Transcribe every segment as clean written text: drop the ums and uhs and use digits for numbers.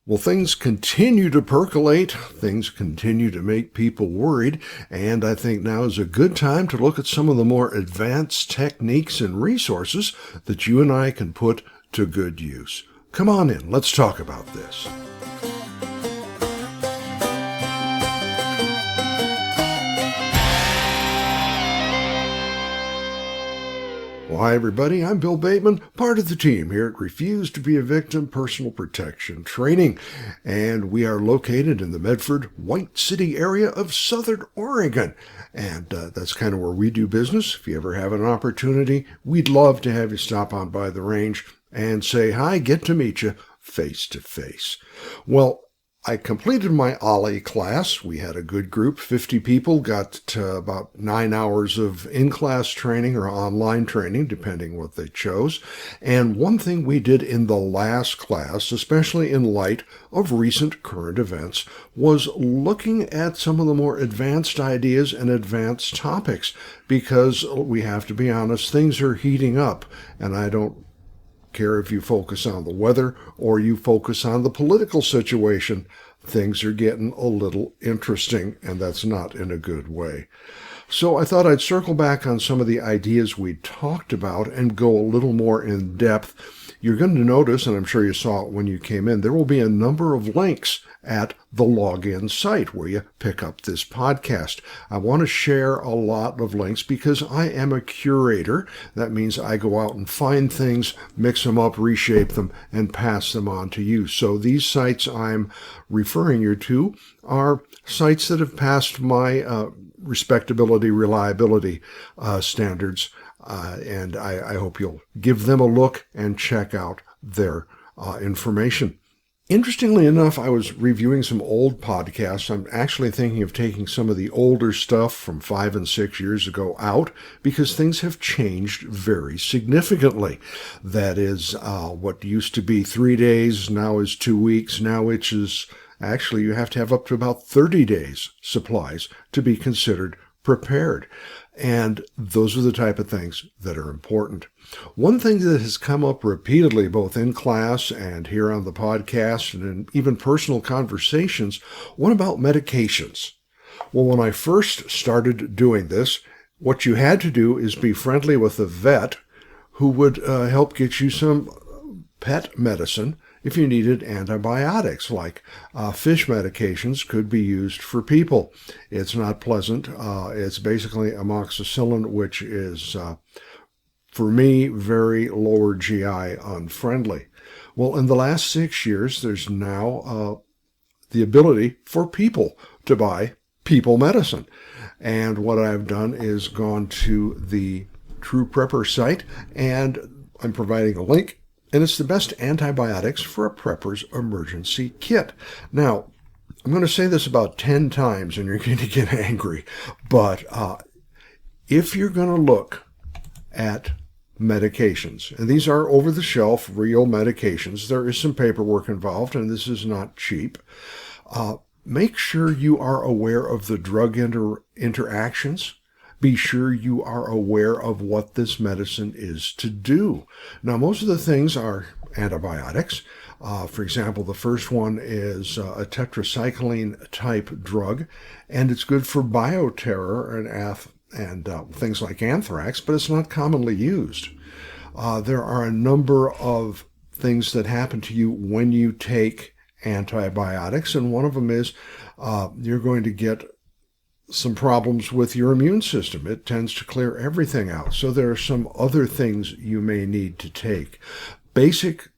Well, things continue to percolate, things continue to make people worried, and I think now is a good time to look at some of the more advanced techniques and resources that you and I can put to good use. Come on in, let's talk about this. Well, hi, everybody. I'm Bill Bateman, part of the team here at Refuse to be a Victim Personal Protection Training, and we are located in the Medford, White City area of Southern Oregon, and that's kind of where we do business. If you ever have an opportunity, we'd love to have you stop on by the range and say hi, get to meet you face to face. Well, I completed my Ollie class. We had a good group, 50 people, got about 9 hours of in-class training or online training, depending what they chose. And one thing we did in the last class, especially in light of recent current events, was looking at some of the more advanced ideas and advanced topics, because we have to be honest, things are heating up, and I don't care if you focus on the weather or you focus on the political situation. Things are getting a little interesting, and that's not in a good way. So I thought I'd circle back on some of the ideas we talked about and go a little more in depth. You're going to notice, and I'm sure you saw it when you came in, there will be a number of links at the login site where you pick up this podcast. I want to share a lot of links because I am a curator. That means I go out and find things, mix them up, reshape them, and pass them on to you. So these sites I'm referring you to are sites that have passed my respectability, reliability standards. And I hope you'll give them a look and check out their information. Interestingly enough, I was reviewing some old podcasts. I'm actually thinking of taking some of the older stuff from 5 and 6 years ago out because things have changed very significantly. That is, what used to be 3 days now is 2 weeks. Now it is actually you have to have up to about 30 days supplies to be considered prepared. And those are the type of things that are important. One thing that has come up repeatedly, both in class and here on the podcast and in even personal conversations, what about medications? Well, when I first started doing this, what you had to do is be friendly with a vet who would help get you some pet medicine if you needed antibiotics, like fish medications could be used for people. It's not pleasant. It's basically amoxicillin, which is, for me, very lower GI unfriendly. Well, in the last 6 years, there's now the ability for people to buy people medicine. And what I've done is gone to the TruePrepper site, and I'm providing a link. And it's the best antibiotics for a prepper's emergency kit. Now, I'm going to say this about 10 times and you're going to get angry, but if you're going to look at medications, and these are over-the-shelf real medications, there is some paperwork involved and this is not cheap, make sure you are aware of the drug interactions. Be sure you are aware of what this medicine is to do. Now, most of the things are antibiotics. For example, the first one is a tetracycline type drug, and it's good for bioterror and things like anthrax, but it's not commonly used. There are a number of things that happen to you when you take antibiotics, and one of them is you're going to get some problems with your immune system. It tends to clear everything out. So there are some other things you may need to take. Basic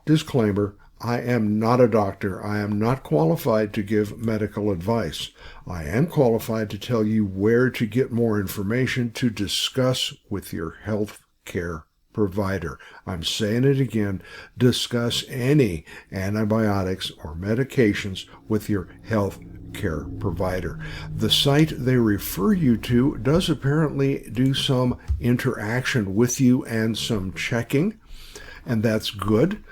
disclaimer, I am not a doctor. I am not qualified to give medical advice. I am qualified to tell you where to get more information to discuss with your health care provider. I'm saying it again, discuss any antibiotics or medications with your health care provider. The site they refer you to does apparently do some interaction with you and some checking, and that's good.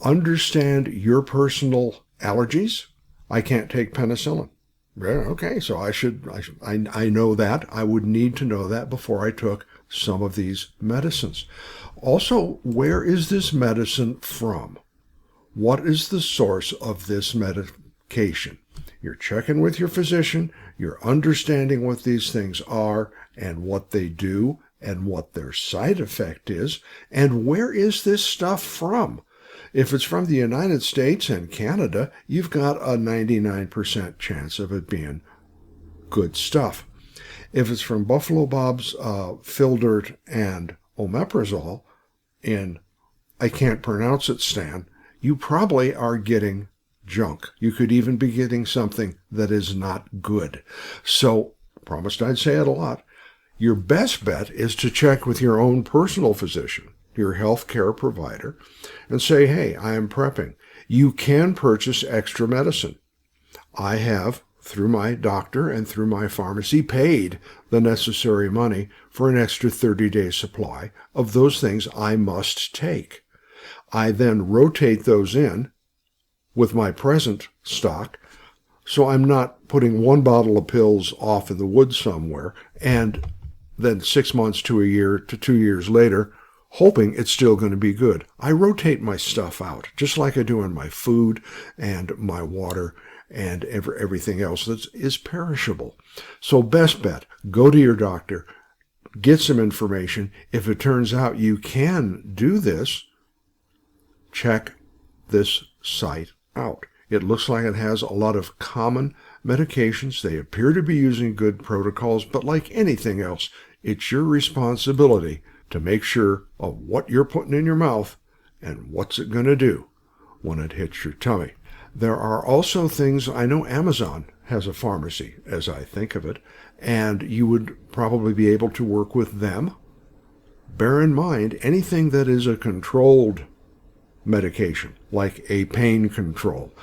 Understand your personal allergies. I can't take penicillin. Yeah, okay, so I know that. I would need to know that before I took some of these medicines. Also, where is this medicine from? What is the source of this medication? You're checking with your physician, you're understanding what these things are and what they do and what their side effect is, and where is this stuff from? If it's from the United States and Canada, you've got a 99% chance of it being good stuff. If it's from Buffalo Bob's Fildirt and Omeprazole in, I can't pronounce it, Stan, you probably are getting junk. You could even be getting something that is not good. So, promised I'd say it a lot. Your best bet is to check with your own personal physician, your health care provider, and say, hey, I am prepping. You can purchase extra medicine. I have, through my doctor and through my pharmacy, paid the necessary money for an extra 30-day supply of those things I must take. I then rotate those in with my present stock, so I'm not putting one bottle of pills off in the woods somewhere and then 6 months to a year to 2 years later hoping it's still going to be good. I rotate my stuff out, just like I do in my food and my water and everything else that is perishable. So best bet, go to your doctor, get some information. If it turns out you can do this, check this site out. It looks like it has a lot of common medications. They appear to be using good protocols, but like anything else, it's your responsibility to make sure of what you're putting in your mouth and what's it going to do when it hits your tummy. There are also things, I know Amazon has a pharmacy, as I think of it, and you would probably be able to work with them. Bear in mind, anything that is a controlled medication, like a pain control,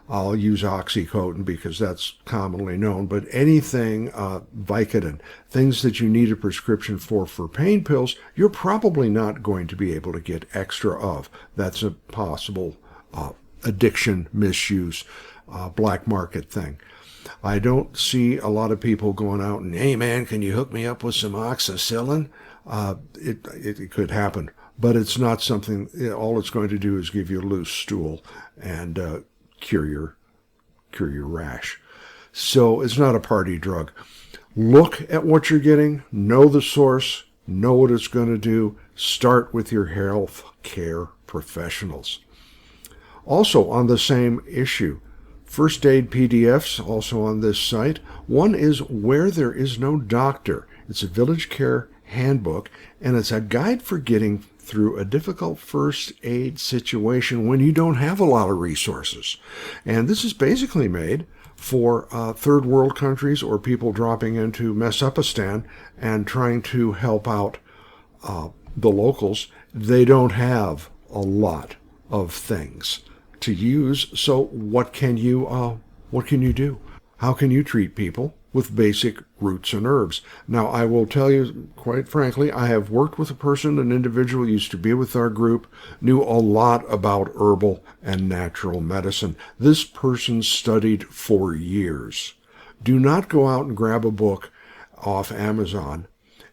I'll use oxycodone because that's commonly known, but anything, Vicodin, things that you need a prescription for pain pills, you're probably not going to be able to get extra of. That's a possible addiction, misuse, black market thing. I don't see a lot of people going out and, hey man, can you hook me up with some oxycillin? It could happen, but it's not something, all it's going to do is give you a loose stool and cure your rash. So it's not a party drug. Look at what you're getting, know the source, know what it's going to do. Start with your health care professionals. Also on the same issue, first aid PDFs also on this site. One is Where There Is No Doctor. It's a village care handbook, and it's a guide for getting through a difficult first aid situation when you don't have a lot of resources. And this is basically made for third world countries or people dropping into Mesopotamia and trying to help out the locals. They don't have a lot of things to use, so what can you do? How can you treat people with basic roots and herbs? Now, I will tell you, quite frankly, I have worked with a person, an individual used to be with our group, knew a lot about herbal and natural medicine. This person studied for years. Do not go out and grab a book off Amazon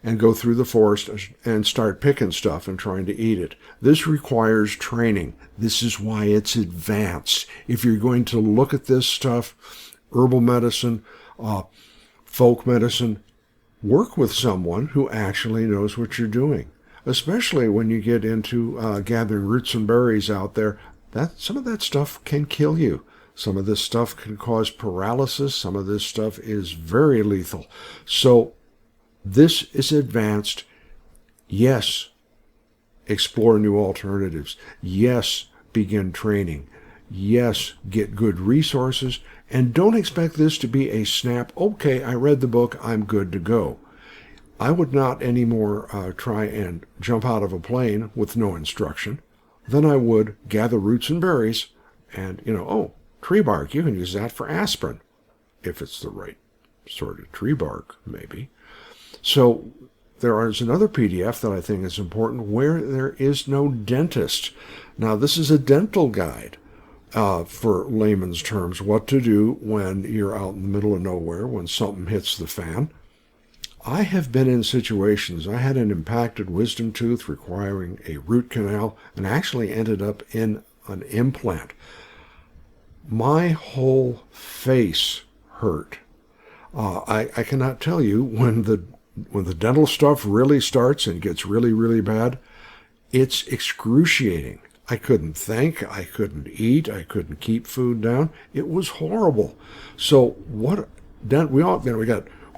and go through the forest and start picking stuff and trying to eat it. This requires training. This is why it's advanced. If you're going to look at this stuff, herbal medicine, folk medicine, work with someone who actually knows what you're doing. Especially when you get into gathering roots and berries out there, some of that stuff can kill you. Some of this stuff can cause paralysis. Some of this stuff is very lethal. So this is advanced. Yes, explore new alternatives. Yes, begin training. Yes, get good resources. And don't expect this to be a snap, okay, I read the book, I'm good to go. I would not anymore try and jump out of a plane with no instruction than I would gather roots and berries and, tree bark, you can use that for aspirin, if it's the right sort of tree bark, maybe. So there is another PDF that I think is important, Where There Is No Dentist. Now, this is a dental guide for layman's terms, what to do when you're out in the middle of nowhere, when something hits the fan. I have been in situations, I had an impacted wisdom tooth requiring a root canal and actually ended up in an implant. My whole face hurt. I cannot tell you when the dental stuff really starts and gets really, really bad, it's excruciating. I couldn't think, I couldn't eat, I couldn't keep food down. It was horrible. So we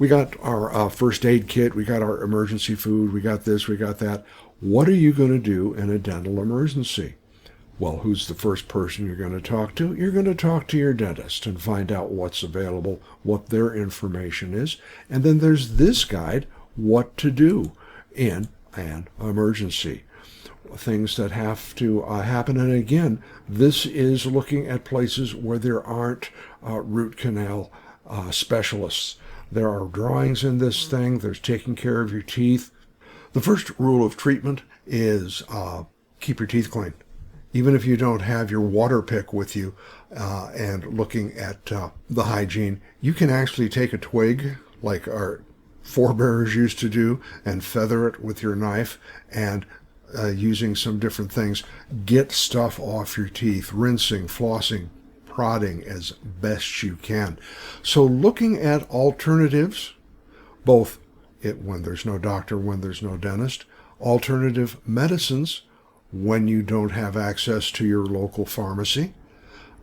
got our first aid kit, we got our emergency food, we got this, we got that. What are you going to do in a dental emergency? Well, who's the first person you're going to talk to? You're going to talk to your dentist and find out what's available, what their information is. And then there's this guide, what to do in an emergency. Things that have to happen. And again, this is looking at places where there aren't root canal specialists. There are drawings in this thing. There's taking care of your teeth. The first rule of treatment is keep your teeth clean. Even if you don't have your water pick with you and looking at the hygiene, you can actually take a twig like our forebears used to do and feather it with your knife and using some different things, get stuff off your teeth, rinsing, flossing, prodding as best you can. So looking at alternatives, both when there's no doctor, when there's no dentist, alternative medicines, when you don't have access to your local pharmacy,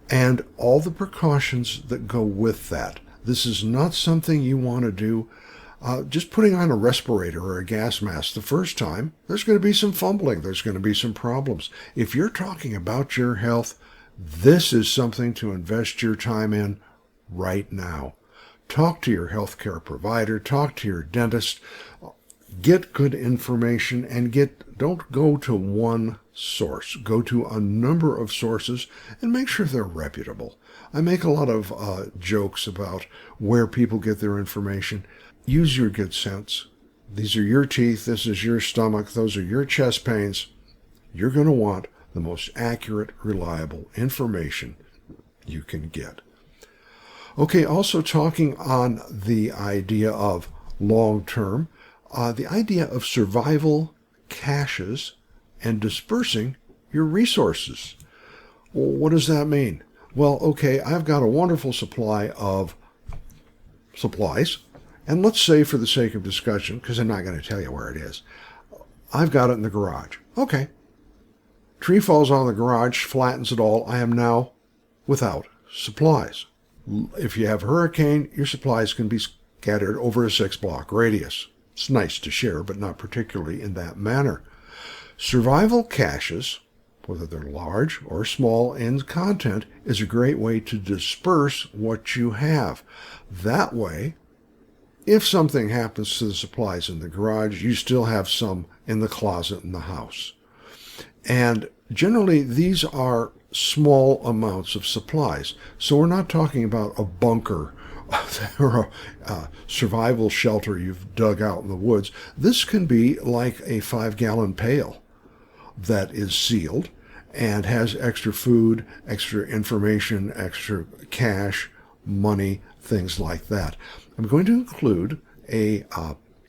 and all the precautions that go with that. This is not something you want to do just putting on a respirator or a gas mask the first time. There's going to be some fumbling. There's going to be some problems. If you're talking about your health, this is something to invest your time in right now. Talk to your healthcare provider. Talk to your dentist. Get good information and don't go to one source. Go to a number of sources and make sure they're reputable. I make a lot of jokes about where people get their information. Use your good sense. These are your teeth. This is your stomach. Those are your chest pains. You're going to want the most accurate, reliable information you can get. Okay, also talking on the idea of long-term, the idea of survival caches and dispersing your resources. Well, what does that mean? Well, okay, I've got a wonderful supply of supplies, and let's say for the sake of discussion, because I'm not going to tell you where it is, I've got it in the garage. Okay. Tree falls on the garage, flattens it all. I am now without supplies. If you have a hurricane, your supplies can be scattered over a 6-block radius. It's nice to share, but not particularly in that manner. Survival caches, whether they're large or small in content, is a great way to disperse what you have. That way, if something happens to the supplies in the garage, you still have some in the closet in the house. And generally, these are small amounts of supplies. So we're not talking about a bunker or a survival shelter you've dug out in the woods. This can be like a 5-gallon pail that is sealed and has extra food, extra information, extra cash, money, things like that. I'm going to include a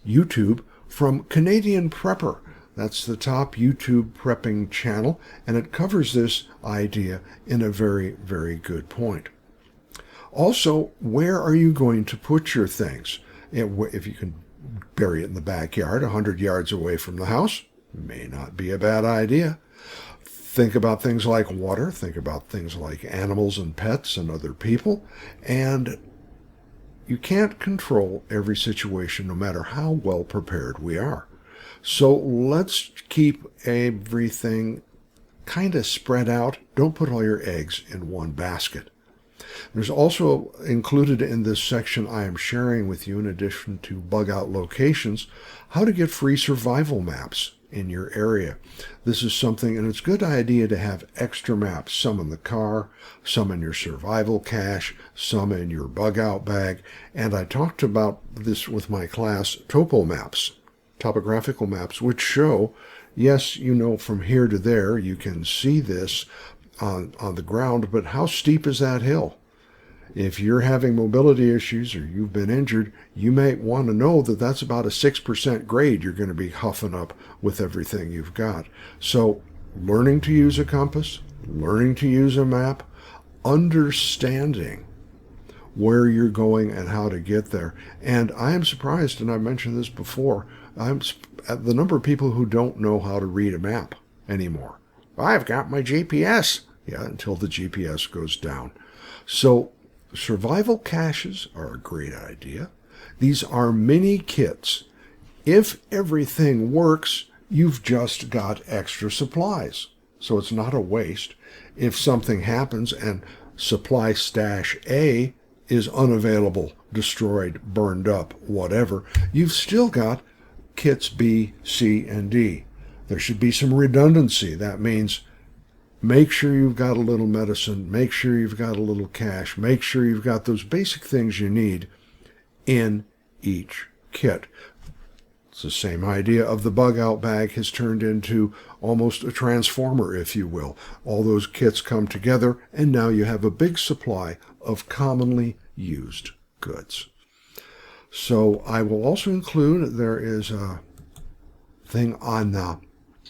YouTube from Canadian Prepper. That's the top YouTube prepping channel, and it covers this idea in a very, very good point. Also, where are you going to put your things? If you can bury it in the backyard, 100 yards away from the house, may not be a bad idea. Think about things like water. Think about things like animals and pets and other people. And you can't control every situation, no matter how well prepared we are. So let's keep everything kind of spread out. Don't put all your eggs in one basket. There's also included in this section I am sharing with you, in addition to bug out locations, how to get free survival maps in your area. This is something, and it's a good idea to have extra maps, some in the car, some in your survival cache, some in your bug out bag. And I talked about this with my class, topo maps, topographical maps, which show, yes, you know, from here to there, you can see this on the ground, but how steep is that hill? If you're having mobility issues or you've been injured, you may want to know that that's about a 6% grade you're going to be huffing up with everything you've got. So learning to use a compass, learning to use a map, understanding where you're going and how to get there. And I am surprised, and I've mentioned this before, at the number of people who don't know how to read a map anymore. I've got my GPS. Yeah, until the GPS goes down. So survival caches are a great idea. These are mini kits. If everything works, you've just got extra supplies. So it's not a waste. If something happens and supply stash A is unavailable, destroyed, burned up, whatever, you've still got kits B, C, and D. There should be some redundancy. That means make sure you've got a little medicine, make sure you've got a little cash, make sure you've got those basic things you need in each kit. It's the same idea of the bug out bag has turned into almost a transformer, if you will. All those kits come together, and now you have a big supply of commonly used goods. So I will also include, there is a thing on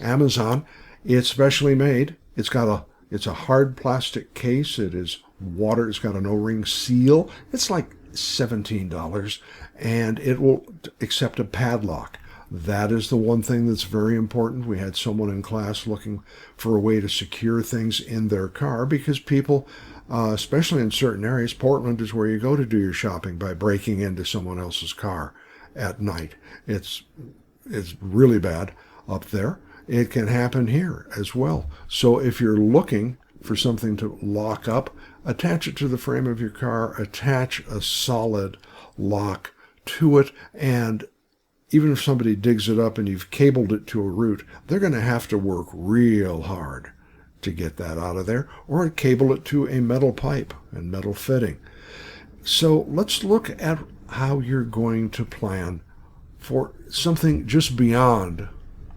Amazon. It's specially made. It's a hard plastic case. It is water. It's got an O-ring seal. It's like $17, and it will accept a padlock. That is the one thing that's very important. We had someone in class looking for a way to secure things in their car because people, especially in certain areas, Portland is where you go to do your shopping by breaking into someone else's car at night. It's really bad up there. It can happen here as well. So if you're looking for something to lock up, attach it to the frame of your car, attach a solid lock to it, and even if somebody digs it up and you've cabled it to a route, they're going to have to work real hard to get that out of there, or cable it to a metal pipe and metal fitting. So let's look at how you're going to plan for something just beyond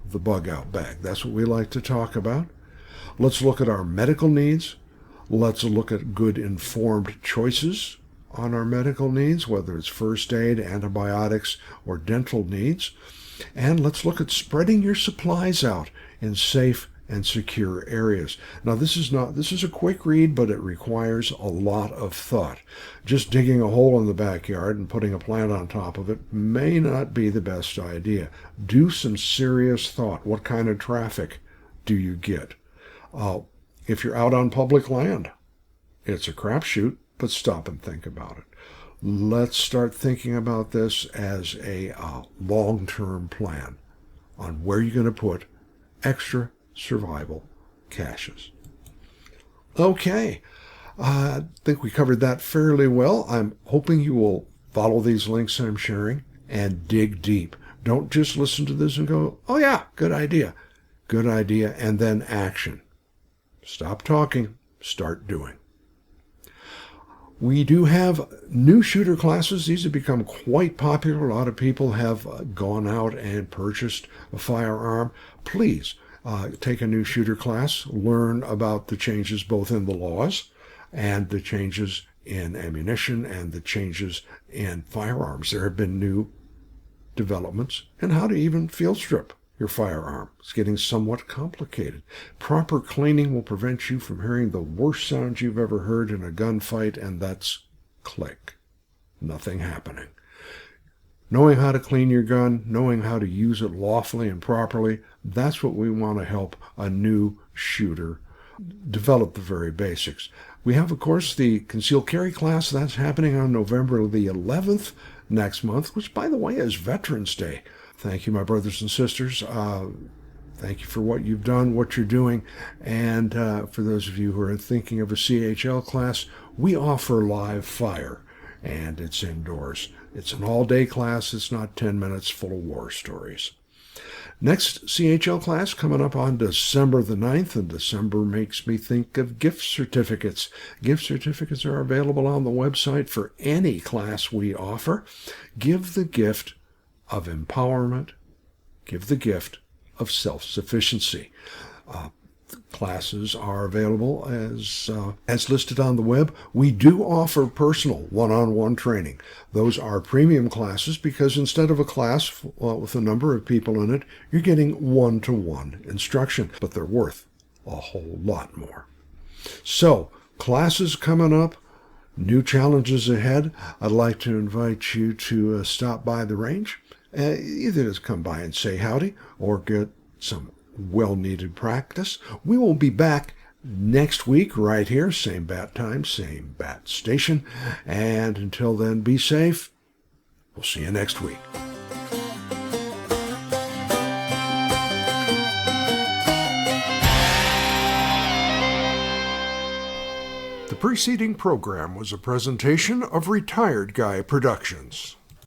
the bug out bag. That's what we like to talk about. Let's look at our medical needs. Let's look at good informed choices on our medical needs, whether it's first aid, antibiotics, or dental needs. And let's look at spreading your supplies out in safe and secure areas. Now, this is a quick read, but it requires a lot of thought. Just digging a hole in the backyard and putting a plant on top of it may not be the best idea. Do some serious thought. What kind of traffic do you get? If you're out on public land, it's a crapshoot, but stop and think about it. Let's start thinking about this as a long-term plan on where you're going to put extra survival caches. Okay, I think we covered that fairly well. I'm hoping you will follow these links I'm sharing and dig deep. Don't just listen to this and go, oh yeah, good idea, and then action. Stop talking, start doing. We do have new shooter classes. These have become quite popular. A lot of people have gone out and purchased a firearm. Please take a new shooter class, learn about the changes both in the laws and the changes in ammunition and the changes in firearms. There have been new developments in how to even field strip your firearm. It's getting somewhat complicated. Proper cleaning will prevent you from hearing the worst sound you've ever heard in a gunfight, and that's click. Nothing happening. Knowing how to clean your gun, knowing how to use it lawfully and properly, that's what we want to help a new shooter develop the very basics. We have, of course, the concealed carry class. That's happening on November the 11th next month, which, by the way, is Veterans Day. Thank you, my brothers and sisters. Thank you for what you've done, what you're doing. And for those of you who are thinking of a CHL class, we offer live fire, and it's indoors. It's an all-day class. It's not 10 minutes full of war stories. Next CHL class coming up on December the 9th, and December makes me think of gift certificates. Gift certificates are available on the website for any class we offer. Give the gift of empowerment. Give the gift of self-sufficiency. Classes are available as listed on the web. We do offer personal one-on-one training. Those are premium classes because instead of a class with a number of people in it, you're getting one-to-one instruction, but they're worth a whole lot more. So, classes coming up, new challenges ahead. I'd like to invite you to stop by the range, either to come by and say howdy or get some well-needed practice. We will be back next week right here, same bat time, same bat station. And until then, be safe. We'll see you next week. The preceding program was a presentation of Retired Guy Productions.